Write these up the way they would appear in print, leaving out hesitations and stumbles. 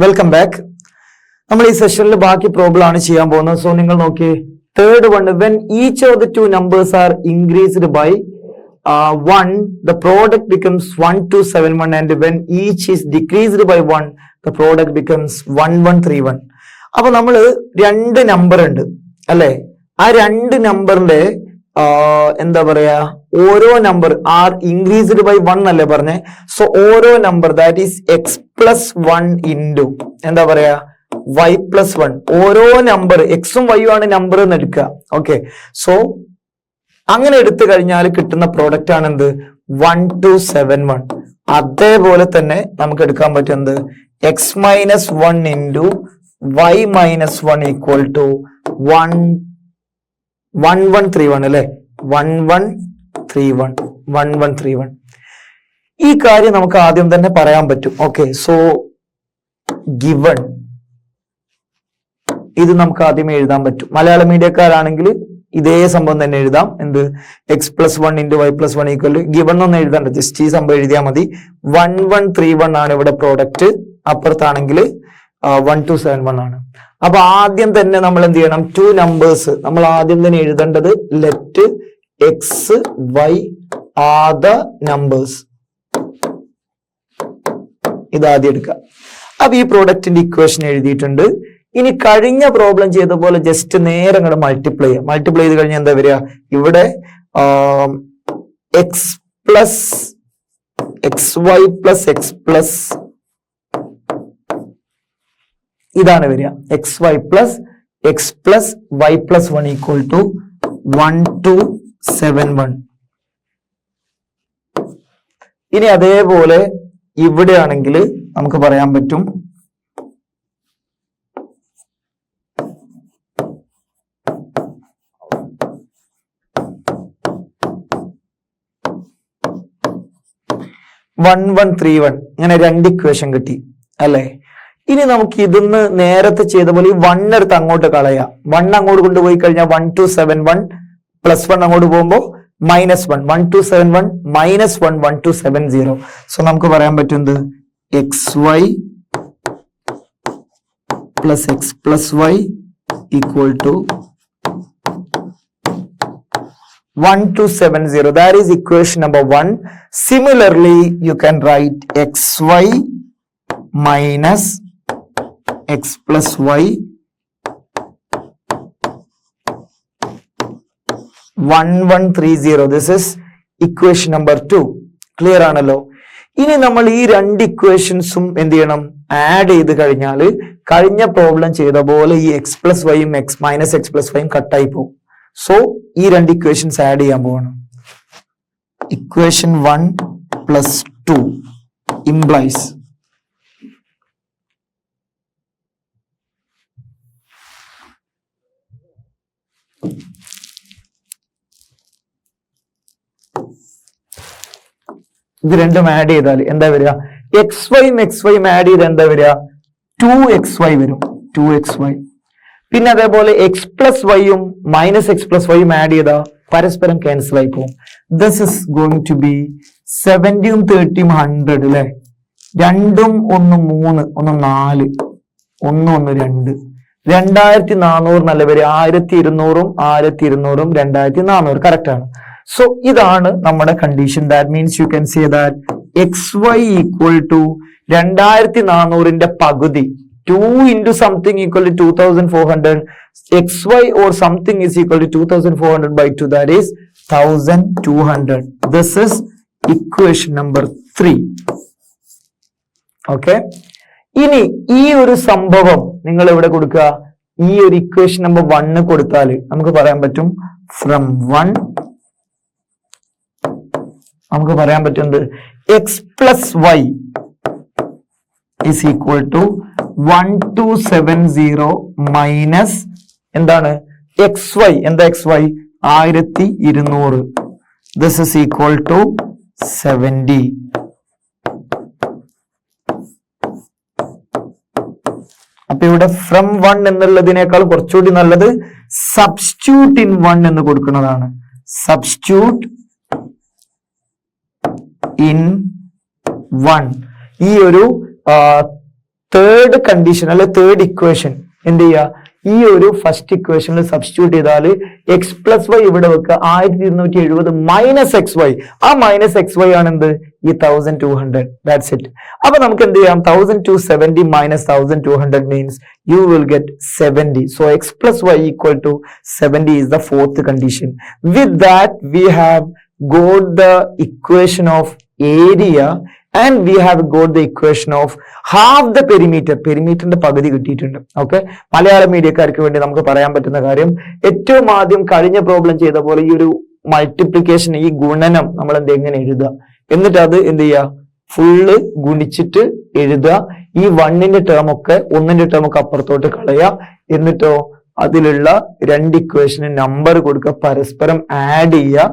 Welcome back. നമ്മൾ ഈ സെഷനിൽ ബാക്കി പ്രോബ്ലം ആണ് ചെയ്യാൻ പോകുന്നത്. സോ നിങ്ങൾ നോക്കിയേ, third one, when each of the two numbers are increased by 1 the product becomes 1271 and when each is decreased by 1 the product becomes 1131. അപ്പൊ നമ്മൾ രണ്ട് നമ്പർ ഉണ്ട് അല്ലെ, ആ രണ്ട് നമ്പറിന്റെ എന്താ പറയാ, ഓരോ നമ്പർ ആർ ഇൻക്രീസ്ഡ് ബൈ 1 അല്ലേ പറഞ്ഞേ. സോ ഓരോ number that is X plus 1 into എന്താ പറയാ y പ്ലസ് 1. ഓരോ നമ്പർ എക്സും വൈയും ആണ് നമ്പർ എന്ന് എടുക്കുക. ഓക്കെ, സോ അങ്ങനെ എടുത്തു കഴിഞ്ഞാൽ കിട്ടുന്ന പ്രോഡക്റ്റ് ആണ് എന്ത്, 1271. അതേപോലെ തന്നെ നമുക്ക് എടുക്കാൻ പറ്റുന്നത് x minus 1 into y minus 1 equal to 1131 അല്ലെ, 1131. ഈ കാര്യം നമുക്ക് ആദ്യം തന്നെ പറയാൻ പറ്റും. ഓക്കെ, സോ ഗിവൺ ഇത് നമുക്ക് ആദ്യമേ എഴുതാൻ പറ്റും. മലയാള മീഡിയക്കാരാണെങ്കിൽ ഇതേ സംഭവം തന്നെ എഴുതാം. എന്ത്, x plus 1 into y plus 1 equal to given ഒന്നും എഴുതാണ്ട്, ജസ്റ്റ് ഈ സംഭവം എഴുതിയാൽ മതി. 1131 ആണ് ഇവിടെ പ്രോഡക്റ്റ്, അപ്പുറത്താണെങ്കിൽ 1271 ആണ്. അപ്പൊ ആദ്യം തന്നെ നമ്മൾ എന്ത് ചെയ്യണം, ടു നമ്പേഴ്സ് നമ്മൾ ആദ്യം തന്നെ എഴുതേണ്ടത് let x y are the numbers. ഇതാദ്യം എടുക്കുക. അപ്പൊ ഈ പ്രോഡക്റ്റിന്റെ ഇക്വേഷൻ എഴുതിയിട്ടുണ്ട്. ഇനി കഴിഞ്ഞ പ്രോബ്ലം ചെയ്ത പോലെ ജസ്റ്റ് നേരെ അങ്ങോട്ട് മൾട്ടിപ്ലൈ ചെയ്യാം. മൾട്ടിപ്ലൈ ചെയ്ത് കഴിഞ്ഞാൽ എന്താ വരിക, ഇവിടെ x plus x y plus x plus ഇതാണ് വരിക, x y plus x plus y plus 1 equal to 1271. ഇനി അതേപോലെ ഇവിടെ ആണെങ്കിൽ നമുക്ക് പറയാൻ പറ്റും ഇങ്ങനെ രണ്ട് ഇക്വേഷൻ കിട്ടി അല്ലെ. ഇനി നമുക്ക് ഇതിന്ന് നേരത്തെ ചെയ്ത പോലെ ഈ 1 എടുത്ത് അങ്ങോട്ട് കളയാം. 1 അങ്ങോട്ട് കൊണ്ടുപോയി കഴിഞ്ഞാൽ 1271 പ്ലസ് 1 അങ്ങോട്ട് പോകുമ്പോൾ -1, 1271 -1 1270. സോ നമുക്ക് പറയാൻ പറ്റുന്നത് x y plus x plus y equal to 1270. That is equation number 1. Similarly, you can write xy minus x plus y 1130. This is equation number 2. Clear ആണല്ലോ. ഇനി നമ്മൾ ഈ രണ്ട് ഇക്വേഷൻസും എന്ത് ചെയ്യണം, ആഡ് ചെയ്ത് കഴിഞ്ഞാൽ കഴിഞ്ഞ പ്രോബ്ലം ചെയ്ത പോലെ ഈ എക്സ് പ്ലസ് വൈയും എക്സ് മൈനസ് എക്സ് പ്ലസ് വൈയും കട്ടായി പോകും. സോ ഈ രണ്ട് ഇക്വേഷൻസ് ആഡ് ചെയ്യാൻ പോവാണ്. ഇക്വേഷൻ 1 പ്ലസ് 2 ഇംപ്ലൈസ് ഇത് രണ്ടും ആഡ് ചെയ്താൽ എന്താ വരിക, എക്സ് വൈയും എക്സ് വൈയും ആഡ് ചെയ്ത് എന്താ വരിക, 2xy വരും, 2xy. പിന്നെ അതേപോലെ എക്സ് പ്ലസ് വൈയും മൈനസ് എക്സ് പ്ലസ് വൈയും ആഡ് ചെയ്താ പരസ്പരം ക്യാൻസൽ ആയി പോകും. This is going to be 70 30 100 അല്ലെ, 2 1 3 1 4 1 1 2 2400 നല്ല വരിക. 1200 2400 കറക്റ്റ് ആണ്. സോ ഇതാണ് നമ്മുടെ condition. That means you can say that x y equal to 2400ന്റെ പകുതി, 2 into something equal to 2400, xy or something is equal to 2400 by 2, that is 1200. This is equation number 3. Okay, ഇനി ഈ ഒരു സംഭവം നിങ്ങൾ എവിടെ കൊടുക്കുക, ഈ ഒരു ഇക്വേഷൻ നമ്പർ 1 കൊടുത്താൽ നമുക്ക് പറയാൻ പറ്റും ഫ്രം 1 നമുക്ക് പറയാൻ പറ്റുന്നത് x plus y is equal to 1270 minus എന്താണ് എക്സ് വൈ, എന്താ x y 1200. This is equal to 70. അപ്പൊ ഇവിടെ ഫ്രം 1 എന്നുള്ളതിനേക്കാൾ കുറച്ചുകൂടി നല്ലത് സബ്സ്റ്റിറ്റ്യൂട്ട് ഇൻ 1 എന്ന് കൊടുക്കുന്നതാണ്. സബ്സ്റ്റിറ്റ്യൂട്ട് ഇൻ 1 ഈ ഒരു തേർഡ് കണ്ടീഷൻ അല്ലെ തേർഡ് ഇക്വേഷൻ എന്ത് ചെയ്യുക, ഈ ഒരു ഫസ്റ്റ് ഇക്വേഷനിൽ സബ്സ്റ്റിറ്റ്യൂട്ട് ചെയ്താൽ എക്സ് പ്ലസ് വൈ ഇവിടെ വെക്കുക 1270 മൈനസ് എക്സ് വൈ. ആ മൈനസ് എക്സ് വൈ ആണ് എന്ത്, ഈ 1200. That's it. അപ്പൊ നമുക്ക് എന്ത് ചെയ്യാം, 1270 minus 1200 means you will get 70. So x plus y equal to 70 is the fourth condition. With that we have got the equation of area and we have got the equation of half the perimeter. പെരിമീറ്ററിന്റെ പകുതി കിട്ടിയിട്ടുണ്ട്. Okay, Malayalam മീഡിയക്കാർക്ക് വേണ്ടി നമുക്ക് പറയാൻ പറ്റുന്ന കാര്യം, ഏറ്റവും ആദ്യം കഴിഞ്ഞ പ്രോബ്ലം ചെയ്ത പോലെ ഈ ഒരു മൾട്ടിപ്ലിക്കേഷൻ, ഈ ഗുണനം നമ്മൾ എങ്ങനെ എഴുതുക, എന്നിട്ട് അത് എന്ത് ചെയ്യുക, ഫുള്ള് ഗുണിച്ചിട്ട് എഴുതുക. ഈ വണ്ണിന്റെ ടേം ഒക്കെ അപ്പുറത്തോട്ട് കളയുക. എന്നിട്ടോ അതിലുള്ള രണ്ട് ഇക്വേഷന് നമ്പർ കൊടുക്കുക, പരസ്പരം ആഡ് ചെയ്യുക,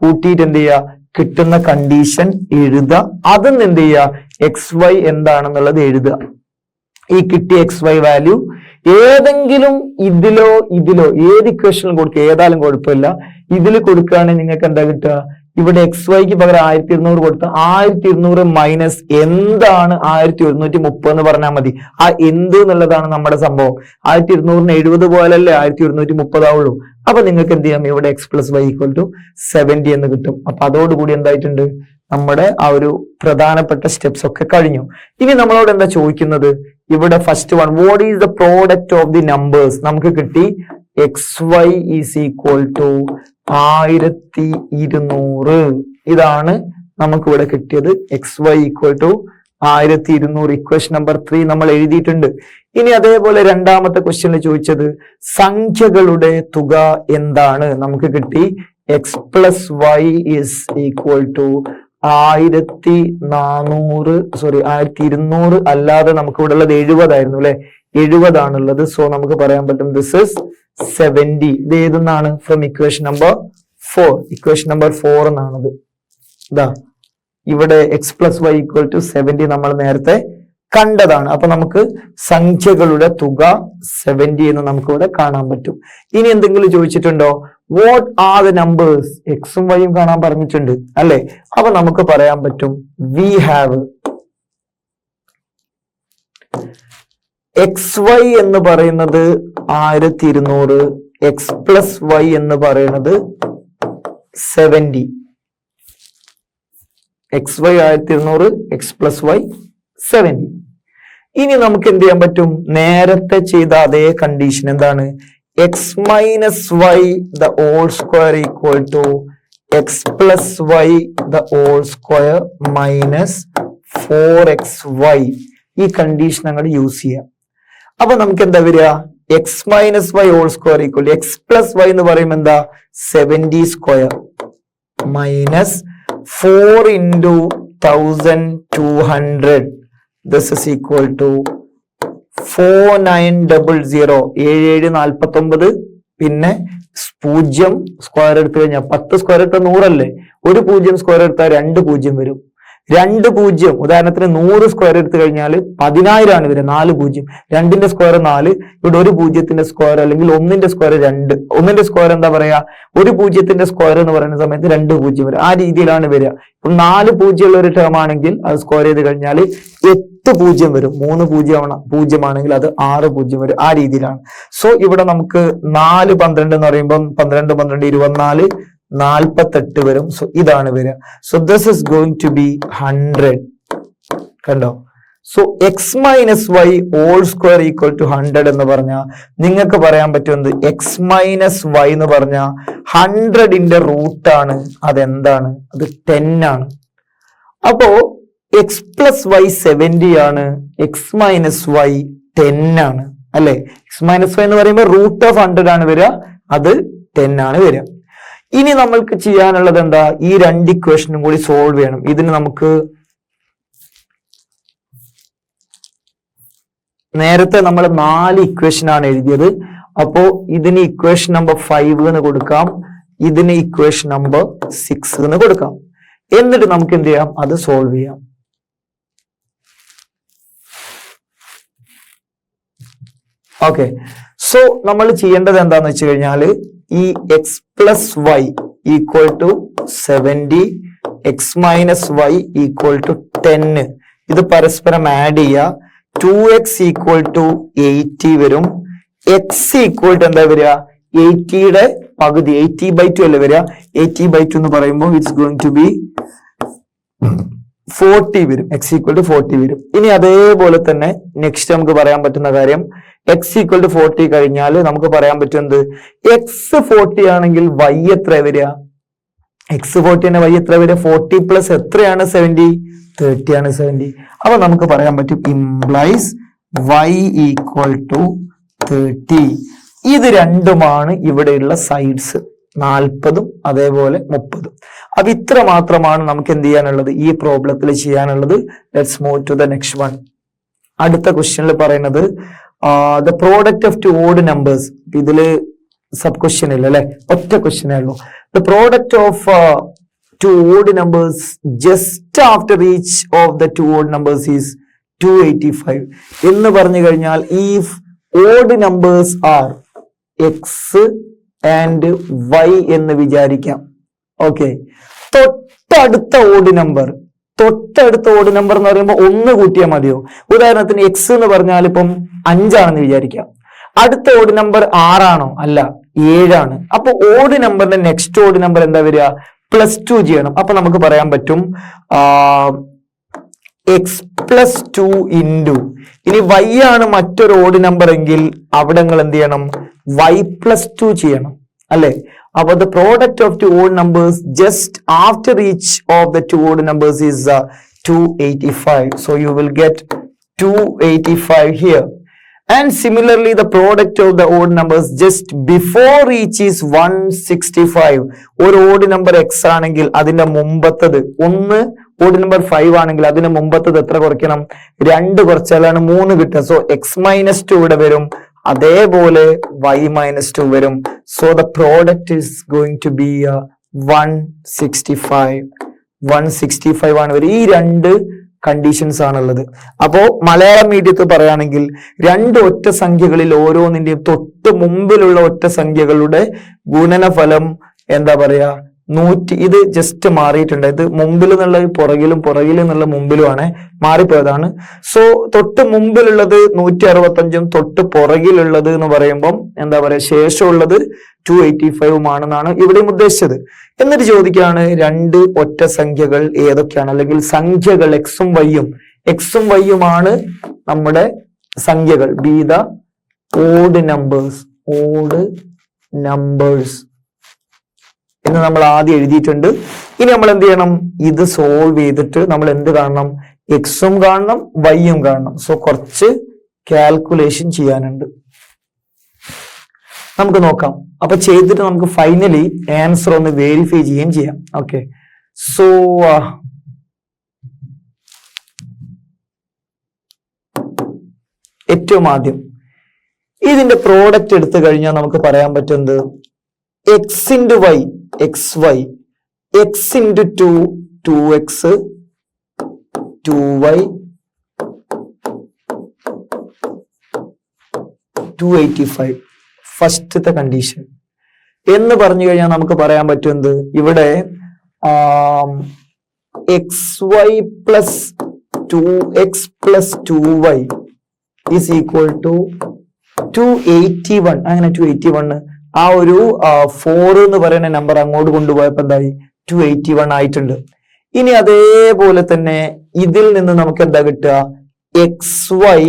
കൂട്ടിയിട്ട് എന്ത് ചെയ്യുക, കിട്ടുന്ന കണ്ടീഷൻ എഴുതുക. അതൊന്ന് എന്ത് ചെയ്യുക, എക്സ് വൈ എന്താണെന്നുള്ളത് എഴുതുക. ഈ കിട്ടിയ എക്സ് വൈ വാല്യൂ ഏതെങ്കിലും ഇതിലോ ഏത് ഇക്വേഷനിലും കൊടുക്കുക, ഏതായാലും കുഴപ്പമില്ല. ഇതിൽ കൊടുക്കുകയാണെങ്കിൽ നിങ്ങൾക്ക് എന്താ കിട്ടുക, ഇവിടെ എക്സ് വൈക്ക് പകരം 1200 കൊടുത്ത 1200 മൈനസ് എന്താണ് 1130 എന്ന് പറഞ്ഞാൽ മതി. ആ എന്ത് എന്നുള്ളതാണ് നമ്മുടെ സംഭവം. 1200 70 പോലല്ലേ 1130 ആവുള്ളൂ. അപ്പൊ നിങ്ങൾക്ക് എന്ത് ചെയ്യാം, ഇവിടെ x plus y equal to 70 എന്ന് കിട്ടും. അപ്പൊ അതോടുകൂടി എന്തായിട്ടുണ്ട്, നമ്മുടെ ആ ഒരു പ്രധാനപ്പെട്ട സ്റ്റെപ്സ് ഒക്കെ കഴിഞ്ഞു. ഇനി നമ്മളോട് എന്താ ചോദിക്കുന്നത്, ഇവിടെ first one, what is the product of the numbers. നമുക്ക് കിട്ടി x y is equal to 1200. ഇതാണ് നമുക്ക് ഇവിടെ കിട്ടിയത്. X y equal to 1200. Equation number 3 നമ്മൾ എഴുതിയിട്ടുണ്ട്. ഇനി അതേപോലെ രണ്ടാമത്തെ ക്വസ്റ്റ്യനിൽ ചോദിച്ചത് സംഖ്യകളുടെ തുക എന്താണ്. നമുക്ക് കിട്ടി x plus y is equal to 1200 അല്ലാതെ നമുക്ക് ഇവിടെ ഉള്ളത് 70 ആയിരുന്നു അല്ലെ, 70 ആണുള്ളത്. സോ നമുക്ക് പറയാൻ പറ്റും ദിസ് ഇസ് 70. ഇത് ഏതെന്നാണ്, from equation number 4. Equation number 4 എന്നാണത്. ഇതാ ഇവിടെ x plus y equal to 70 നമ്മൾ നേരത്തെ കണ്ടതാണ്. അപ്പൊ നമുക്ക് സംഖ്യകളുടെ തുക 70 എന്ന് നമുക്ക് ഇവിടെ കാണാൻ പറ്റും. ഇനി എന്തെങ്കിലും ചോദിച്ചിട്ടുണ്ടോ, വാട്ട് ആർ ദ നമ്പേഴ്സ്, എക്സും വൈയും കാണാൻ പറഞ്ഞിട്ടുണ്ട് അല്ലെ. അപ്പൊ നമുക്ക് പറയാൻ പറ്റും വി ഹാവ് എക്സ് വൈ എന്ന് പറയുന്നത് 1200, എക്സ് പ്ലസ് വൈ എന്ന് പറയുന്നത് 70. X y 1200, x plus y 70. ഇനി നമുക്ക് എന്ത് ചെയ്യാൻ പറ്റും, നേരത്തെ ചെയ്ത അതേ കണ്ടീഷൻ എന്താണ്, x minus y the whole square equal to x plus y the whole square minus 4xy. ഈ കണ്ടീഷൻ അങ്ങോട്ട് യൂസ് ചെയ്യാം. അപ്പൊ നമുക്ക് എന്താ വരിക, x minus y whole square equal x plus y എന്ന് പറയുമ്പോൾ എന്താ 70 square minus 4 into 1200. This is equal to 4900. 7749. പിന്നെ 0 സ്ക്വയർ എടുത്തു കഴിഞ്ഞാൽ 10 സ്ക്വയർ എടുത്താൽ 100 അല്ലേ, ഒരു 0 സ്ക്വയർ എടുത്താൽ 2 0 വരും. 2 0 ഉദാഹരണത്തിന് 100 സ്ക്വയർ എടുത്തു കഴിഞ്ഞാൽ 10,000 ആണ് വരിക. 4 0, 2ന്റെ സ്ക്വയർ 4, ഇവിടെ ഒരു 0ന്റെ സ്ക്വയർ അല്ലെങ്കിൽ 1ന്റെ സ്ക്വയർ 2, 1ന്റെ സ്ക്വയർ എന്താ പറയാ, ഒരു 0ത്തിന്റെ സ്ക്വയർ എന്ന് പറയുന്ന സമയത്ത് 2 0 വരും. ആ രീതിയിലാണ് വരിക. ഇപ്പം 4 0 ഉള്ള ഒരു ടേം ആണെങ്കിൽ അത് സ്ക്വയർ ചെയ്ത് കഴിഞ്ഞാൽ 8 0 വരും. 3 0 ആണെങ്കിൽ അത് 6 0 വരും. ആ രീതിയിലാണ്. സോ ഇവിടെ നമുക്ക് 4 12 എന്ന് പറയുമ്പോൾ 12 12 24 48 വരും. സോ ഇതാണ് വരിക. So this is going to be 100. കണ്ടോ? So x minus y whole square equal to 100 എന്ന് പറഞ്ഞാൽ നിങ്ങൾക്ക് പറയാൻ പറ്റുന്നത് എക്സ് മൈനസ് വൈ എന്ന് പറഞ്ഞാൽ 100ന്റെ റൂട്ടാണ്. അതെന്താണ്? അത് 10 ആണ്. അപ്പോ എക്സ് പ്ലസ് വൈ 70 ആണ്, എക്സ് മൈനസ് വൈ 10 ആണ് അല്ലെ. എക്സ് മൈനസ് വൈ എന്ന് പറയുമ്പോൾ റൂട്ട് ഓഫ് 100 ആണ് വരിക, അത് 10 ആണ് വരിക. ഇനി നമ്മൾക്ക് ചെയ്യാനുള്ളത് എന്താ, ഈ 2 ഇക്വേഷനും കൂടി സോൾവ് ചെയ്യണം. ഇതിന് നമുക്ക് നേരത്തെ നമ്മൾ 4 ഇക്വേഷൻ ആണ് എഴുതിയത്. അപ്പോ ഇതിന് ഇക്വേഷൻ നമ്പർ 5 എന്ന് കൊടുക്കാം, ഇതിന് ഇക്വേഷൻ നമ്പർ 6 എന്ന് കൊടുക്കാം. എന്നിട്ട് നമുക്ക് എന്ത് ചെയ്യാം, അത് സോൾവ് ചെയ്യാം. ഓക്കെ, സോ നമ്മൾ ചെയ്യേണ്ടത് എന്താന്ന് വെച്ച് കഴിഞ്ഞാല് ഈ x plus y equal to 70, x minus y equal to 10 ഇത് പരസ്പരം ആഡ് ചെയ്യുക. 2x ഈക്വൽ ടു 80 വരും. x ഈക്വൽ ടു എന്താ വരിക? 80യുടെ പകുതി, 80/2 അല്ലേ വരിക? 80/2 എന്ന് പറയുമ്പോൾ ഇറ്റ്സ് ഗോയിങ് ടു ബി 40 വരും. x ഈക്വൽ ടു 40 വരും. ഇനി അതേപോലെ തന്നെ നെക്സ്റ്റ് നമുക്ക് പറയാൻ പറ്റുന്ന കാര്യം, x ഈക്വൽ ടു 40 കഴിഞ്ഞാൽ നമുക്ക് പറയാൻ പറ്റും എന്ത്? x 40 ആണെങ്കിൽ y എത്ര വരിക? x 40 ആണ്, y എത്ര വരിക? 40 പ്ലസ് എത്രയാണ്? 70. 30 ആണ് 70. അപ്പൊ നമുക്ക് പറയാൻ പറ്റും ഇംപ്ലൈസ് y ഈക്വൽ ടു 30. ഇത് രണ്ടുമാണ് ഇവിടെയുള്ള സൈഡ്സ്, 40ഉം അതേപോലെ 30ഉം. അപ്പൊ ഇത്ര മാത്രമാണ് നമുക്ക് എന്ത് ചെയ്യാനുള്ളത്? ഈ പ്രോബ്ലത്തിൽ ചെയ്യാനുള്ളത്. Let's move to the next one. അടുത്ത ക്വസ്റ്റ്യനിൽ പറയുന്നത് the product of two odd numbers. ഇതില് സബ് ക്വസ്റ്റ്യൻ ഇല്ല അല്ലെ, ഒറ്റ ക്വസ്റ്റ്യനേ ഉള്ളൂ. The product of two odd numbers just after each of the two odd numbers is 285 എന്ന് പറഞ്ഞു കഴിഞ്ഞാൽ if odd numbers are x and y എന്ന് വിചാരിക്കാം. ഓക്കെ, തൊട്ടടുത്ത ഓഡ് നമ്പർ എന്ന് പറയുമ്പോൾ 1 കൂട്ടിയാൽ മതിയോ? ഉദാഹരണത്തിന് x എന്ന് പറഞ്ഞാൽ ഇപ്പം 5 ആണെന്ന് വിചാരിക്കാം. അടുത്ത ഓഡ് നമ്പർ 6 ആണോ? അല്ല, 7 ആണ്. അപ്പൊ ഓഡ് നമ്പറിന്റെ നെക്സ്റ്റ് ഓഡ് നമ്പർ എന്താ വരിക? +2 ചെയ്യണം. അപ്പൊ നമുക്ക് പറയാൻ പറ്റും x +2 ഇൻറ്റു, ഇനി y ആണ് മറ്റൊരു ഓഡ് നമ്പർ എങ്കിൽ അവിടെ നിങ്ങൾ എന്ത് ചെയ്യണം? y +2 ചെയ്യണം അല്ലെ? അപ്പൊ the product of two odd numbers just after each of the two odd numbers is 285. So you will get 285 here. And similarly the product of the odd numbers just before each is 165. ഒരു odd number x ആണെങ്കിൽ അതിന്റെ മുമ്പത്തത്, ഒന്ന് odd number 5 ആണെങ്കിൽ അതിന്റെ മുമ്പത്തത് എത്ര കുറയ്ക്കണം? 2 കുറച്ചാലാണ് 3 കിട്ടുക. So x-2 ഇവിടെ വരും, അതേപോലെ y-2 വരും. So the product is going to be 165 ആണ് വരും. ഈ രണ്ട് കണ്ടീഷൻസ് ആണുള്ളത്. അപ്പോ മലയാളം മീഡിയത്തിൽ പറയുകയാണെങ്കിൽ 2 ഒറ്റ സംഖ്യകളിൽ ഓരോന്നിന്റെയും തൊട്ട് മുമ്പിലുള്ള ഒറ്റ സംഖ്യകളുടെ ഗുണനഫലം എന്താ പറയാ? 100. ഇത് ജസ്റ്റ് മാറിയിട്ടുണ്ട്. ഇത് മുമ്പിൽ നിന്നുള്ള പുറകിലും പുറകിൽ നിന്നുള്ള മുമ്പിലുമാണ്, മാറിപ്പോയതാണ്. സോ തൊട്ട് മുമ്പിലുള്ളത് 165ഉം തൊട്ട് പുറകിലുള്ളത് എന്ന് പറയുമ്പം എന്താ പറയാ, ശേഷമുള്ളത് 285 ആണെന്നാണ് ഇവിടെയും ഉദ്ദേശിച്ചത്. എന്നിട്ട് ചോദിക്കുകയാണ് 2 ഒറ്റ സംഖ്യകൾ ഏതൊക്കെയാണ്, അല്ലെങ്കിൽ സംഖ്യകൾ എക്സും വൈയും ആണ് നമ്മുടെ സംഖ്യകൾ. ബി ദ ഓഡ് നമ്പേഴ്സ് എന്ന് നമ്മൾ ആദ്യം എഴുതിയിട്ടുണ്ട്. ഇനി നമ്മൾ എന്ത് ചെയ്യണം? ഇത് സോൾവ് ചെയ്തിട്ട് നമ്മൾ എന്ത് കാണണം? എക്സും കാണണം, വൈയും കാണണം. സോ കുറച്ച് കാൽക്കുലേഷൻ ചെയ്യാനുണ്ട്, നമുക്ക് നോക്കാം. അപ്പൊ ചെയ്തിട്ട് നമുക്ക് ഫൈനലി ആൻസർ ഒന്ന് വെരിഫൈ ചെയ്യുകയും ചെയ്യാം. ഓക്കെ, സോ ഏറ്റവും ആദ്യം ഇതിന്റെ പ്രോഡക്റ്റ് എടുത്തു കഴിഞ്ഞാൽ നമുക്ക് പറയാൻ പറ്റുന്നത് x into y, xy, x into 2, 2x, 2y, 285. ഫസ്റ്റത്തെ കണ്ടീഷൻ എന്ന് പറഞ്ഞു കഴിഞ്ഞാൽ നമുക്ക് പറയാൻ പറ്റുന്നത് ഇവിടെ xy plus 2x plus 2y is equal to 281. അങ്ങനെ 281 ആ ഒരു 4 എന്ന് പറയുന്ന നമ്പർ അങ്ങോട്ട് കൊണ്ടുപോയപ്പോ എന്തായി? 281 ആയിട്ടുണ്ട്. ഇനി അതേപോലെ തന്നെ ഇതിൽ നിന്ന് നമുക്ക് എന്താ കിട്ടുക? xy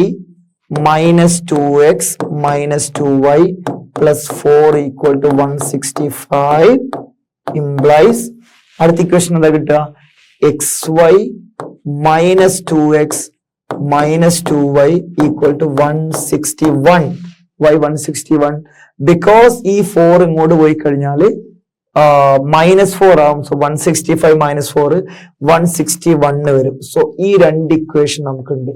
minus 2x minus 2y plus 4 equal to 165 implies അടുത്ത ഇക്വേഷൻ എന്താ കിട്ടുക? xy minus 2x minus 2y equal to 161. why 161? Because ഈ 4 ഇങ്ങോട്ട് പോയി കഴിഞ്ഞാൽ -4 ആവും. സോ 165 -4 161 വരും. സോ ഈ രണ്ട് ഇക്വേഷൻ നമുക്കുണ്ട്.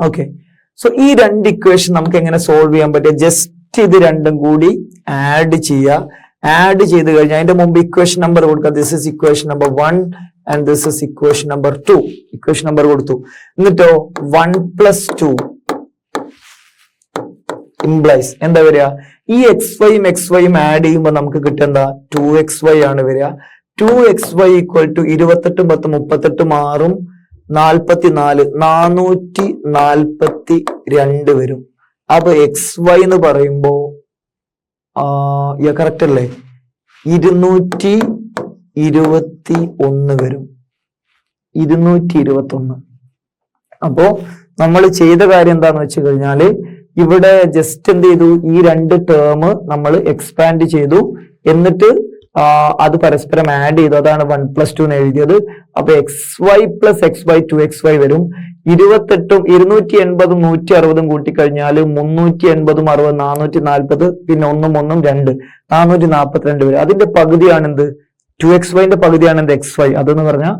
ഓക്കെ, സോ ഈ രണ്ട് ഇക്വേഷൻ നമുക്ക് എങ്ങനെ സോൾവ് ചെയ്യാൻ പറ്റുക? ജസ്റ്റ് ഇത് രണ്ടും കൂടി ആഡ് ചെയ്യുക. ആഡ് ചെയ്ത് കഴിഞ്ഞാൽ അതിന്റെ മുമ്പ് ഇക്വേഷൻ നമ്പർ കൊടുക്കുക. This is equation number 1 and this is equation number 2. Equation number കൊടുത്തു. എന്നിട്ടോ 1 + 2 ഇംപ്ലൈസ് എന്താ വരിക? ഈ xyയും ആഡ് ചെയ്യുമ്പോൾ നമുക്ക് കിട്ടുന്ന 2xy ആണ് വരിക. 2xy ഈക്വൽ ടു 28 10 38 6 44 442 വരും. അപ്പൊ XY എന്ന് പറയുമ്പോ കറക്റ്റ് അല്ലേ? 221 വരും. 221. അപ്പോ നമ്മൾ ചെയ്ത കാര്യം എന്താന്ന് വെച്ച് കഴിഞ്ഞാല് ഇവിടെ ജസ്റ്റ് എന്ത് ചെയ്തു, ഈ രണ്ട് ടേം നമ്മൾ എക്സ്പാൻഡ് ചെയ്തു, എന്നിട്ട് അത് പരസ്പരം ആഡ് ചെയ്തു. അതാണ് 1+2 എന്ന് എഴുതിയത്. അപ്പൊ XY + XY 2XY വരും. 28ഉം 280ഉം 160ഉം കൂട്ടിക്കഴിഞ്ഞാൽ 380ഉം 60 440, പിന്നെ 1ഉം 1ഉം 2 442 വരും. അതിന്റെ പകുതിയാണ് എന്ത്? 2XYന്റെ പകുതിയാണ് എന്ത്? XY. അതെന്ന് പറഞ്ഞാൽ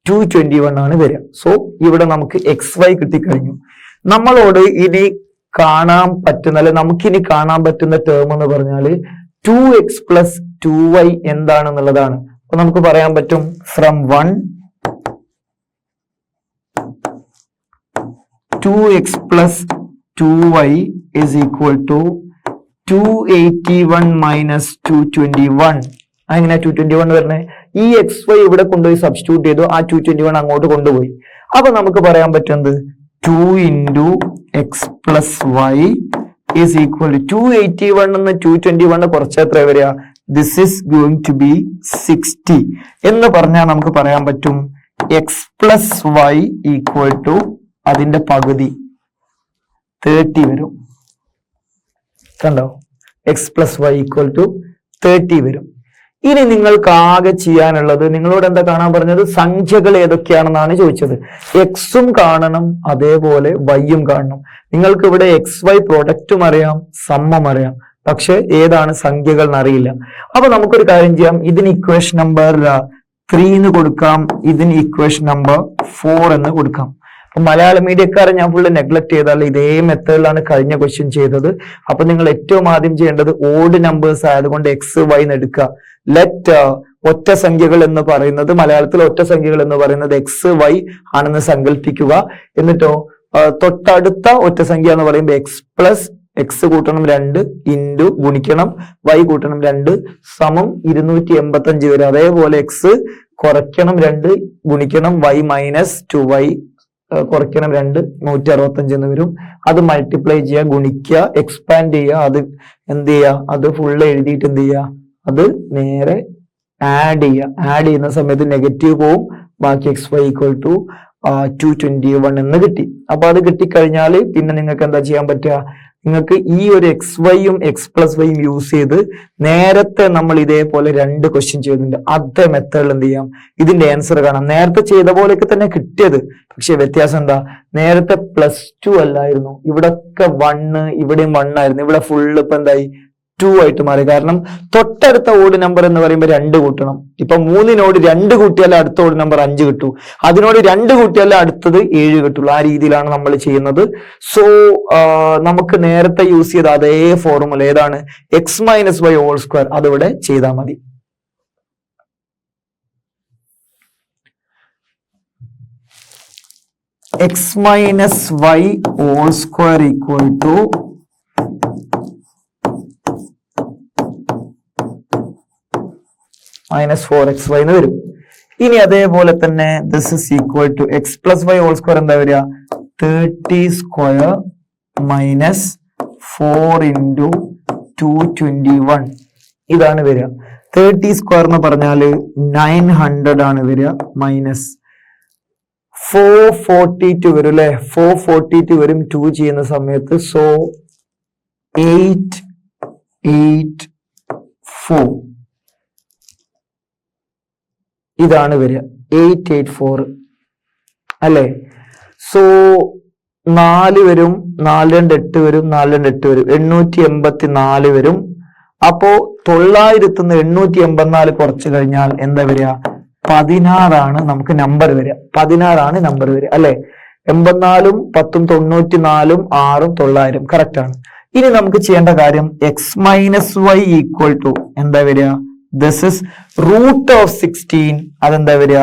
221 ആണ് വരിക. സോ ഇവിടെ നമുക്ക് XY കിട്ടിക്കഴിഞ്ഞു. നമ്മളോട് ഇനി കാണാൻ പറ്റുന്ന, അല്ലെ നമുക്കിനി കാണാൻ പറ്റുന്ന ടേം എന്ന് പറഞ്ഞാൽ 2x + 2y എന്താണെന്നുള്ളതാണ്. അപ്പൊ നമുക്ക് പറയാൻ പറ്റും from 1 2x + 2y is equal to 281 - 221. അങ്ങനെ 221 വരണേ. ഈ XY ഇവിടെ കൊണ്ടുപോയി സബ്സ്റ്റിറ്റ്യൂട്ട് ചെയ്തു, ആ 221 അങ്ങോട്ട് കൊണ്ടുപോയി. അപ്പൊ നമുക്ക് പറയാൻ പറ്റുന്നത് 2 × x + y is equal to 281 എന്ന് 221 കുറച്ച് എത്ര വരിക? This is going to be 60 എന്ന് പറഞ്ഞാൽ നമുക്ക് പറയാൻ പറ്റും x + y equal to അതിന്റെ പകുതി 30 വരും. കണ്ടോ? x + y equal to 30 വരും. ഇനി നിങ്ങൾക്ക് ആകെ ചെയ്യാനുള്ളത്, നിങ്ങളോട് എന്താ കാണാൻ പറഞ്ഞത്? സംഖ്യകൾ ഏതൊക്കെയാണെന്നാണ് ചോദിച്ചത്. എക്സും കാണണം, അതേപോലെ വൈയും കാണണം. നിങ്ങൾക്ക് ഇവിടെ XY പ്രൊഡക്റ്റും അറിയാം, സമ്മം അറിയാം, പക്ഷെ ഏതാണ് സംഖ്യകൾ എന്നറിയില്ല. അപ്പൊ നമുക്കൊരു കാര്യം ചെയ്യാം. ഇതിന് ഇക്വേഷൻ നമ്പർ 3 എന്ന് കൊടുക്കാം, ഇതിന് ഇക്വേഷൻ നമ്പർ 4 എന്ന് കൊടുക്കാം. മലയാളം മീഡിയക്കാരെ ഞാൻ ഫുള്ള് നെഗ്ലക്ട് ചെയ്താൽ ഇതേ മെത്തേഡിലാണ് കഴിഞ്ഞ ക്വസ്റ്റ്യൻ ചെയ്തത്. അപ്പൊ നിങ്ങൾ ഏറ്റവും ആദ്യം ചെയ്യേണ്ടത് ഓഡ് നമ്പേഴ്സ് ആയതുകൊണ്ട് XY എന്ന് എടുക്കുക. ലെറ്റ് ഒറ്റ സംഖ്യകൾ എന്ന് പറയുന്നത്, മലയാളത്തിൽ ഒറ്റ സംഖ്യകൾ എന്ന് പറയുന്നത് XY ആണെന്ന് സങ്കല്പിക്കുക. എന്നിട്ടോ തൊട്ടടുത്ത ഒറ്റ സംഖ്യ എന്ന് പറയുമ്പോൾ x + x കൂട്ടണം 2 ഇൻറ്റു ഗുണിക്കണം y കൂട്ടണം 2 സമം 285 വരും. അതേപോലെ x കുറയ്ക്കണം 2 ഗുണിക്കണം y - 2y കുറയ്ക്കണം 2 165 എന്ന് വരും. അത് മൾട്ടിപ്ലൈ ചെയ്യുക, ഗുണിക്കുക, എക്സ്പാൻഡ് ചെയ്യുക. അത് എന്ത് ചെയ്യുക? അത് ഫുള്ള് എഴുതിയിട്ട് എന്ത് ചെയ്യുക? അത് നേരെ ആഡ് ചെയ്യുക. ആഡ് ചെയ്യുന്ന സമയത്ത് നെഗറ്റീവ് പോവും, ബാക്കി XY = 221 എന്ന് കിട്ടി. അപ്പൊ അത് കിട്ടിക്കഴിഞ്ഞാൽ പിന്നെ നിങ്ങൾക്ക് എന്താ ചെയ്യാൻ പറ്റുക? നിങ്ങൾക്ക് ഈ ഒരു XYയും x + yയും യൂസ് ചെയ്ത് നേരത്തെ നമ്മൾ ഇതേപോലെ 2 ക്വസ്റ്റ്യൻ ചെയ്തിട്ടുണ്ട്, അതേ മെത്തേഡിൽ എന്ത് ചെയ്യാം? ഇതിന്റെ ആൻസർ കാണാം. നേരത്തെ ചെയ്ത പോലെയൊക്കെ തന്നെ കിട്ടിയത്, പക്ഷെ വ്യത്യാസം എന്താ? നേരത്തെ +2 അല്ലായിരുന്നു, ഇവിടൊക്കെ 1, ഇവിടെയും 1 ആയിരുന്നു. ഇവിടെ ഫുള്ള് ഇപ്പൊ എന്തായി? 2 ആയിട്ട് മാറി. കാരണം തൊട്ടടുത്ത ഓഡ് നമ്പർ എന്ന് പറയുമ്പോൾ 2 കൂട്ടണം. ഇപ്പൊ 3നോട് 2 കൂട്ടിയാലേ അടുത്ത ഓഡ് നമ്പർ 5 കിട്ടൂ, അതിനോട് 2 കൂട്ടിയാലേ അടുത്തത് 7 കിട്ടുള്ളൂ. ആ രീതിയിലാണ് നമ്മൾ ചെയ്യുന്നത്. സോ നമുക്ക് നേരത്തെ യൂസ് ചെയ്ത അതേ ഫോർമുല ഏതാണ്? x - y² അതിവിടെ ചെയ്താൽ മതി. x - y² equal to -4xy എന്ന് വരും. ഇനി അതേപോലെ തന്നെ this is equal to x + y² എന്താ വരിക? 30² - 4 × 221 ഇതാണ് വരിക. 30² എന്ന് പറഞ്ഞാല് 900 ആണ് വരിക, മൈനസ് 442 വരും അല്ലെ? 442 വരും 2 ചെയ്യുന്ന സമയത്ത്. സോ 884 ഇതാണ് വരിക, 884 അല്ലെ? സോ 4 വരും, 4 × 8 വരും, 4 × 8 വരും, 884 വരും. അപ്പോ 900 നിന്ന് 884 കുറച്ച് കഴിഞ്ഞാൽ എന്താ വരിക? 16 ആണ് നമുക്ക് നമ്പർ വരിക. 16 ആണ് നമ്പർ വരിക അല്ലെ? 84ഉം 10ഉം 94ഉം 6ഉം 900 കറക്റ്റ് ആണ്. ഇനി നമുക്ക് ചെയ്യേണ്ട കാര്യം x - y = എന്താ വരിക? This is √16. അതെന്താ വരിക?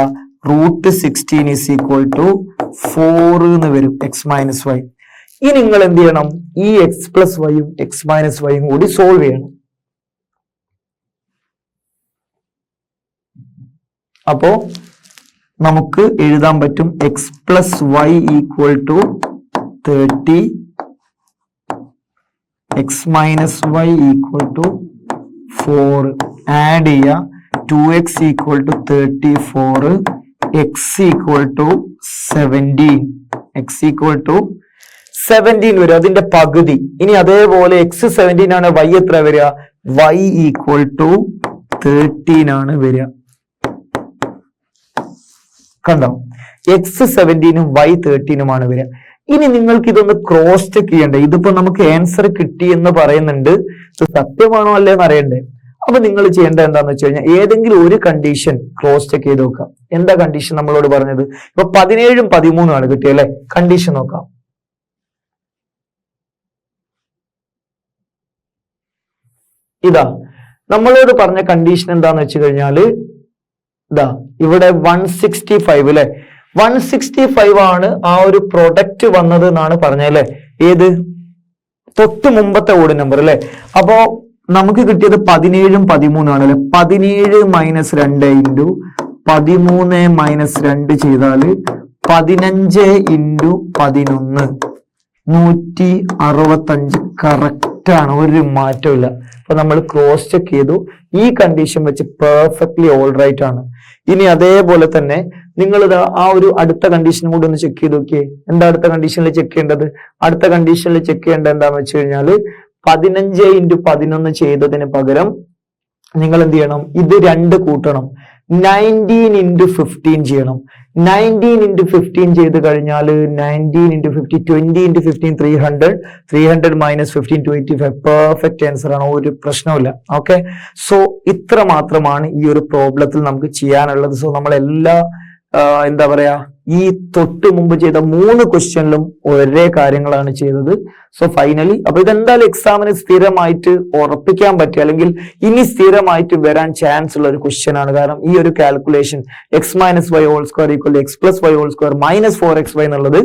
√16 is equal to 4 എന്ന് വരും x - y. ഇനി നിങ്ങൾ എന്ത് ചെയ്യണം? ഈ x + yയും x - yയും കൂടി സോൾവ് ചെയ്യണം. അപ്പോ നമുക്ക് എഴുതാൻ പറ്റും x plus y equal to 30, x minus y equal to 4. Add ചെയ്യുക 2x equal to 34, x equal to 17, x equal to 17 വരും, അതിന്റെ പകുതി. ഇനി അതേപോലെ എക്സ് 17 ആണ്, വൈ എത്ര വരിക? വൈ ഈക്വൽ ടു 13 ആണ് വരിക. കണ്ടോ? എക്സ് 17ഉം വൈ 13ഉമാണ് വരിക. ഇനി നിങ്ങൾക്ക് ഇതൊന്ന് ക്രോസ് ചെക്ക് ചെയ്യണ്ടേ? ഇതിപ്പോ നമുക്ക് ആൻസർ കിട്ടി എന്ന് പറയുന്നുണ്ട്, ഇത് സത്യമാണോ അല്ലേ എന്ന് അറിയണ്ടേ? അപ്പൊ നിങ്ങൾ ചെയ്യേണ്ടത് എന്താന്ന് വെച്ച് കഴിഞ്ഞാൽ ഏതെങ്കിലും ഒരു കണ്ടീഷൻ ക്രോസ് ചെക്ക് ചെയ്ത് നോക്കാം. എന്താ കണ്ടീഷൻ നമ്മളോട് പറഞ്ഞത്? ഇപ്പൊ 17ഉം 13ഉം ആണ് കിട്ടിയല്ലേ? കണ്ടീഷൻ നോക്കാം. ഇതാ നമ്മളോട് പറഞ്ഞ കണ്ടീഷൻ എന്താന്ന് വെച്ച് കഴിഞ്ഞാല് ഇതാ ഇവിടെ 165 അല്ലെ, 165 ആണ് ആ ഒരു പ്രൊഡക്റ്റ് വന്നത് എന്നാണ് പറഞ്ഞല്ലേ? ഏത്? തൊട്ട് മുമ്പത്തെ ഓഡ് നമ്പർ അല്ലെ? അപ്പോ നമുക്ക് കിട്ടിയത് 17ഉം 13ഉം ആണ് അല്ലെ? 17 മൈനസ് 2 ഇൻറ്റു 13 മൈനസ് 2 ചെയ്താല് 15 ഇൻറ്റു 11 165 കറക്റ്റ് ആണ്, ഒരു മാറ്റമില്ല. അപ്പൊ നമ്മൾ ക്രോസ് ചെക്ക് ചെയ്തു, ഈ കണ്ടീഷൻ വെച്ച് പെർഫെക്റ്റ്ലി ഓൾ റൈറ്റ് ആണ്. ഇനി അതേപോലെ തന്നെ നിങ്ങൾ ആ ഒരു അടുത്ത കണ്ടീഷനും കൂടി ഒന്ന് ചെക്ക് ചെയ്ത് നോക്കിയേ. എന്താ അടുത്ത കണ്ടീഷനിൽ ചെക്ക് ചെയ്യേണ്ടത്? അടുത്ത കണ്ടീഷനിൽ ചെക്ക് ചെയ്യേണ്ടത് എന്താന്ന് വെച്ച് കഴിഞ്ഞാല് 15 ഇൻറ്റു 11 ചെയ്തതിന് പകരം നിങ്ങൾ എന്ത് ചെയ്യണം? ഇത് 2 കൂട്ടണം, 19 ഇൻറ്റു 15 ചെയ്യണം. 19 ഇൻറ്റു 15 ചെയ്ത് കഴിഞ്ഞാൽ 19 into 50 20 into 15 300, 300 minus 15 25. Perfect answer ആണ്, ഒരു പ്രശ്നമില്ല. ഓക്കെ, സോ ഇത്ര മാത്രമാണ് ഈ ഒരു പ്രോബ്ലത്തിൽ നമുക്ക് ചെയ്യാനുള്ളത്. സോ നമ്മൾ എല്ലാ എന്താ പറയാ, ഈ തൊട്ട് മുമ്പ് ചെയ്ത 3 ക്വസ്റ്റ്യനിലും ഒരേ കാര്യങ്ങളാണ് ചെയ്തത്. സോ ഫൈനലി അപ്പൊ ഇതെന്തായാലും എക്സാമിന് സ്ഥിരമായിട്ട് ഉറപ്പിക്കാൻ പറ്റുക, അല്ലെങ്കിൽ ഇനി സ്ഥിരമായിട്ട് വരാൻ ചാൻസ് ഉള്ള ഒരു ക്വസ്റ്റ്യൻ ആണ്. കാരണം ഈ ഒരു calculation x minus y whole square equal x plus y whole square minus 4xy എന്നുള്ളത്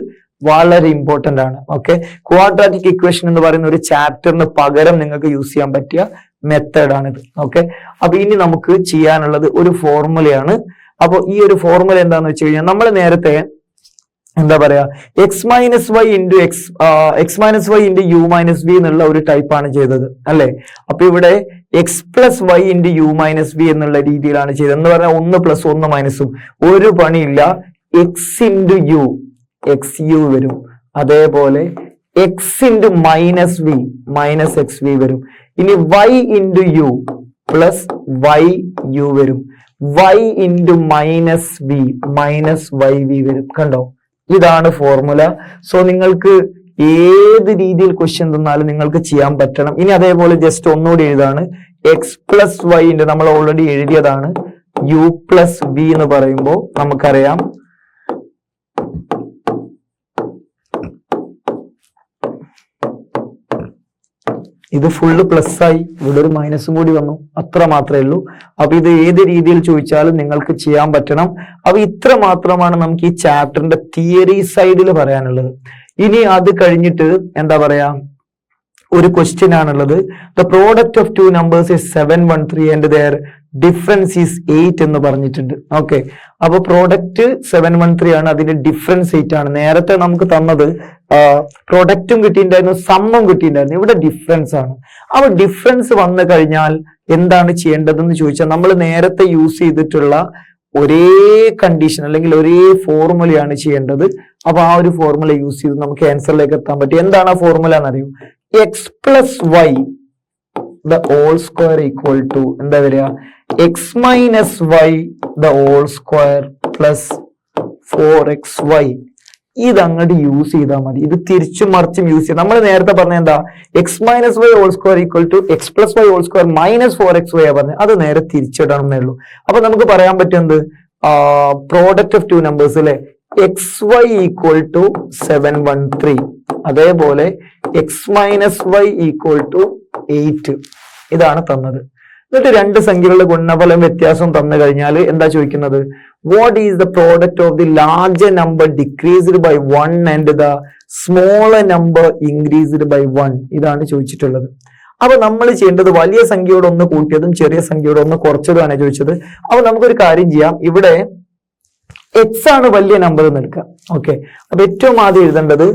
വളരെ ഇമ്പോർട്ടന്റ് ആണ്. ഓക്കെ, ക്വാഡ്രാറ്റിക് ഇക്വേഷൻ എന്ന് പറയുന്ന ഒരു ചാപ്റ്ററിന് പകരം നിങ്ങൾക്ക് യൂസ് ചെയ്യാൻ പറ്റിയ മെത്തേഡ് ആണിത്. ഓക്കെ, അപ്പൊ ഇനി നമുക്ക് ചെയ്യാനുള്ളത് ഒരു ഫോർമുലയാണ്. അപ്പൊ ഈ ഒരു ഫോർമുല എന്താന്ന് വെച്ച് കഴിഞ്ഞാൽ നമ്മൾ നേരത്തെ എന്താ പറയാ, x minus y into x minus y into u minus v എന്നുള്ള ഒരു ടൈപ്പാണ് ചെയ്തത് അല്ലെ? അപ്പൊ ഇവിടെ x plus y into u minus v എന്നുള്ള രീതിയിലാണ് ചെയ്തത്. എന്ന് പറഞ്ഞാൽ 1 പ്ലസ് 1 മൈനസും, ഒരു പണിയില്ല. X into u x u വരും, അതേപോലെ x into minus v minus x v വരും. ഇനി y into u plus y u വരും, y into minus v minus y v വരും. കണ്ടോ? ഇതാണ് ഫോർമുല. സോ നിങ്ങൾക്ക് ഏത് രീതിയിൽ ക്വസ്റ്റ്യൻ തന്നാലും നിങ്ങൾക്ക് ചെയ്യാൻ പറ്റണം. ഇനി അതേപോലെ ജസ്റ്റ് ഒന്നുകൂടി എഴുതാണ്, എക്സ് പ്ലസ് വൈന്റെ നമ്മൾ ഓൾറെഡി എഴുതിയതാണ്, യു പ്ലസ് വി എന്ന് പറയുമ്പോൾ നമുക്കറിയാം ഇത് ഫുള്ള് പ്ലസ് ആയി, ഇവിടെ ഒരു മൈനസും കൂടി വന്നു, അത്ര മാത്രമേ ഉള്ളൂ. അപ്പൊ ഇത് ഏത് രീതിയിൽ ചോദിച്ചാലും നിങ്ങൾക്ക് ചെയ്യാൻ പറ്റണം. അപ്പൊ ഇത്ര മാത്രമാണ് നമുക്ക് ഈ ചാപ്റ്ററിന്റെ തിയറി സൈഡിൽ പറയാനുള്ളത്. ഇനി അത് കഴിഞ്ഞിട്ട് എന്താ പറയാ, ഒരു ക്വസ്റ്റ്യൻ ആണുള്ളത്. The product of 2 numbers is 713 and their difference is 8 എന്ന് പറഞ്ഞിട്ടുണ്ട്. ഓക്കെ, അപ്പൊ പ്രോഡക്റ്റ് 713 ആണ്, അതിന്റെ ഡിഫറൻസ് 8 ആണ്. നേരത്തെ നമുക്ക് തന്നത് പ്രോഡക്റ്റും കിട്ടിയിട്ടുണ്ടായിരുന്നു, സമ്മും കിട്ടിയിട്ടുണ്ടായിരുന്നു. ഇവിടെ ഡിഫറൻസ് ആണ്. അപ്പൊ ഡിഫറൻസ് വന്നു കഴിഞ്ഞാൽ എന്താണ് ചെയ്യേണ്ടതെന്ന് ചോദിച്ചാൽ നമ്മൾ നേരത്തെ യൂസ് ചെയ്തിട്ടുള്ള ഒരേ കണ്ടീഷൻ അല്ലെങ്കിൽ ഒരേ ഫോർമുലയാണ് ചെയ്യേണ്ടത്. അപ്പൊ ആ ഒരു ഫോർമുല യൂസ് ചെയ്ത് നമുക്ക് ആൻസറിലേക്ക് എത്താൻ പറ്റും. എന്താണ് ആ ഫോർമുല എന്നറിയൂ? X plus y the whole square equal to എന്താ വരിക? X minus y the whole square plus 4xy. ഇത് അങ്ങോട്ട് യൂസ് ചെയ്താൽ മതി. ഇത് തിരിച്ചും മറിച്ചും യൂസ് ചെയ്യാം. നമ്മൾ നേരത്തെ പറഞ്ഞ എന്താ, x minus y whole square equal to x plus y whole square minus 4xy ആ പറഞ്ഞത്. അത് നേരെ തിരിച്ചിടണമെന്നേ ഉള്ളൂ. അപ്പൊ നമുക്ക് പറയാൻ പറ്റുന്നത് പ്രോഡക്റ്റ് ഓഫ് 2 numbers അല്ലെ, എക്സ് വൈ ഈക്വൽ ടു 713, അതേപോലെ x minus y equal to 8. ഇതാണ് തന്നത്. എന്നിട്ട് 2 സംഖ്യകളുടെ ഗുണഫലം വ്യത്യാസം തന്നു കഴിഞ്ഞാൽ എന്താ ചോദിക്കുന്നത്? What is the product of the larger number decreased by 1 and the smaller number increased by 1. ഇതാണ് ചോദിച്ചിട്ടുള്ളത്. അപ്പൊ നമ്മൾ ചെയ്യേണ്ടത് വലിയ സംഖ്യയോട് ഒന്ന് കൂട്ടിയതും ചെറിയ സംഖ്യയോട് ഒന്ന് കുറച്ചതുമാണ് ചോദിച്ചത്. അപ്പൊ നമുക്കൊരു കാര്യം ചെയ്യാം. ഇവിടെ എക്സ് ആണ് വലിയ നമ്പർ എന്ന് എടുക്കാം. ഓക്കെ, അപ്പൊ ഏറ്റവും ആദ്യം എഴുതേണ്ടത്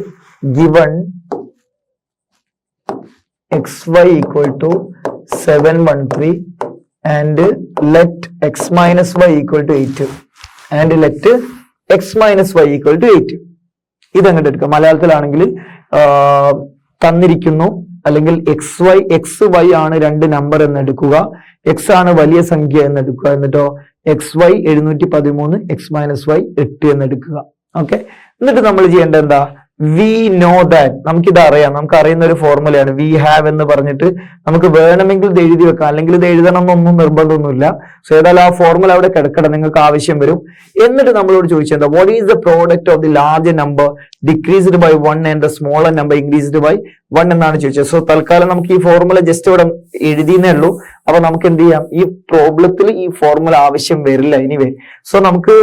given xy equal to 713 and let x minus y equal to 8 and let x minus y equal to 8. ഇതങ്ങോട്ട് എടുക്കാം. മലയാളത്തിലാണെങ്കിൽ തന്നിരിക്കുന്നു അല്ലെങ്കിൽ എക്സ് വൈ ആണ് രണ്ട് നമ്പർ എന്ന് എടുക്കുക, എക്സ് ആണ് വലിയ സംഖ്യ എന്ന് എടുക്കുക, എന്നിട്ടോ xy 713 x minus y 8 എന്ന് എടുക്കുക. ഓക്കെ, എന്നിട്ട് നമ്മൾ ചെയ്യേണ്ടത് എന്താ, വി നോ ദാറ്റ്, നമുക്കിത് അറിയാം, നമുക്ക് അറിയുന്ന ഒരു ഫോർമുലയാണ് വി ഹാവ് എന്ന് പറഞ്ഞിട്ട്. നമുക്ക് വേണമെങ്കിൽ ഇത് എഴുതി വെക്കാം, അല്ലെങ്കിൽ ഇത് എഴുതണം എന്നൊന്നും നിർബന്ധമൊന്നുമില്ല. സോ ഏതായാലും ആ ഫോർമുല അവിടെ കിടക്കണം, നിങ്ങൾക്ക് ആവശ്യം വരും. എന്നിട്ട് നമ്മളോട് ചോദിച്ചത് what is the product of the large number decreased by 1 and the smaller number increased by 1 എന്നാണ് ചോദിച്ചത്. സോ തൽക്കാലം നമുക്ക് ഈ ഫോർമുല ജസ്റ്റ് ഇവിടെ എഴുതിയെന്നേ ഉള്ളൂ. അപ്പൊ നമുക്ക് എന്ത് ചെയ്യാം, ഈ പ്രോബ്ലത്തിൽ ഈ ഫോർമുല ആവശ്യം വരില്ല എനിവേ. സോ നമുക്ക്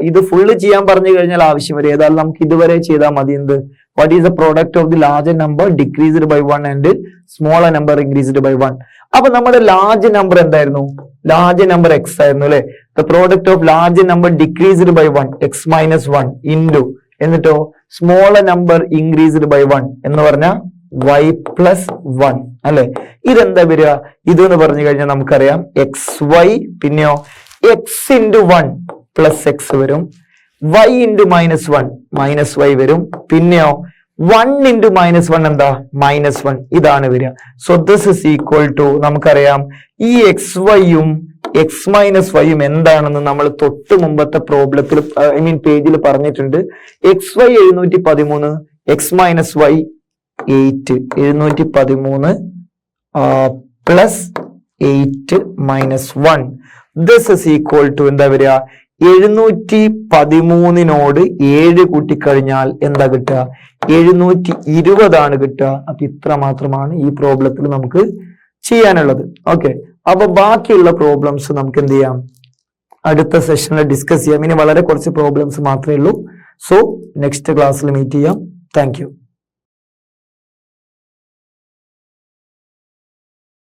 ഇത് ഫുള്ള് ചെയ്യാൻ പറഞ്ഞു കഴിഞ്ഞാൽ ആവശ്യം വരും. ഏതായാലും നമുക്ക് ഇതുവരെ ചെയ്താൽ മതി. എന്ത്, what is the product of the large number decreased by 1 and smaller number increased by 1. അപ്പൊ നമ്മുടെ ലാർജ് നമ്പർ എന്തായിരുന്നു, ലാർജ് നമ്പർ എക്സ് ആയിരുന്നു അല്ലെ. The product of large number decreased by 1 x minus 1 into, എന്നിട്ടോ സ്മോളർ നമ്പർ ഇൻക്രീസ്ഡ് ബൈ 1 എന്ന് പറഞ്ഞാൽ y plus 1 അല്ലെ. ഇതെന്താ വരിക, ഇതെന്ന് പറഞ്ഞു കഴിഞ്ഞാൽ നമുക്കറിയാം xy, പിന്നെയോ x into 1 plus x വരും, y into -1 minus y വരും, പിന്നെയോ 1 into -1 എന്താ -1, ഇതാണ് വരിക. So this is equal to, നമുക്കറിയാം ഈ xyയും x minus yയും എന്താണെന്ന് നമ്മൾ തൊട്ട് മുമ്പത്തെ പ്രോബ്ലത്തിൽ പേജിൽ പറഞ്ഞിട്ടുണ്ട്. xy 713 x minus y 8, 713 plus 8 minus 1. This is equal to എന്താ വരിക, 713നോട് 7 കൂട്ടിക്കഴിഞ്ഞാൽ എന്താ കിട്ടുക, 720 കിട്ടുക. അപ്പൊ ഇത്ര മാത്രമാണ് ഈ പ്രോബ്ലത്തിൽ നമുക്ക് ചെയ്യാനുള്ളത്. ഓക്കെ, അപ്പൊ ബാക്കിയുള്ള പ്രോബ്ലംസ് നമുക്ക് എന്ത് ചെയ്യാം, അടുത്ത സെഷനിൽ ഡിസ്കസ് ചെയ്യാം. ഇനി വളരെ കുറച്ച് പ്രോബ്ലംസ് മാത്രമേ ഉള്ളൂ. സോ നെക്സ്റ്റ് ക്ലാസ്സിൽ മീറ്റ് ചെയ്യാം. Thank you.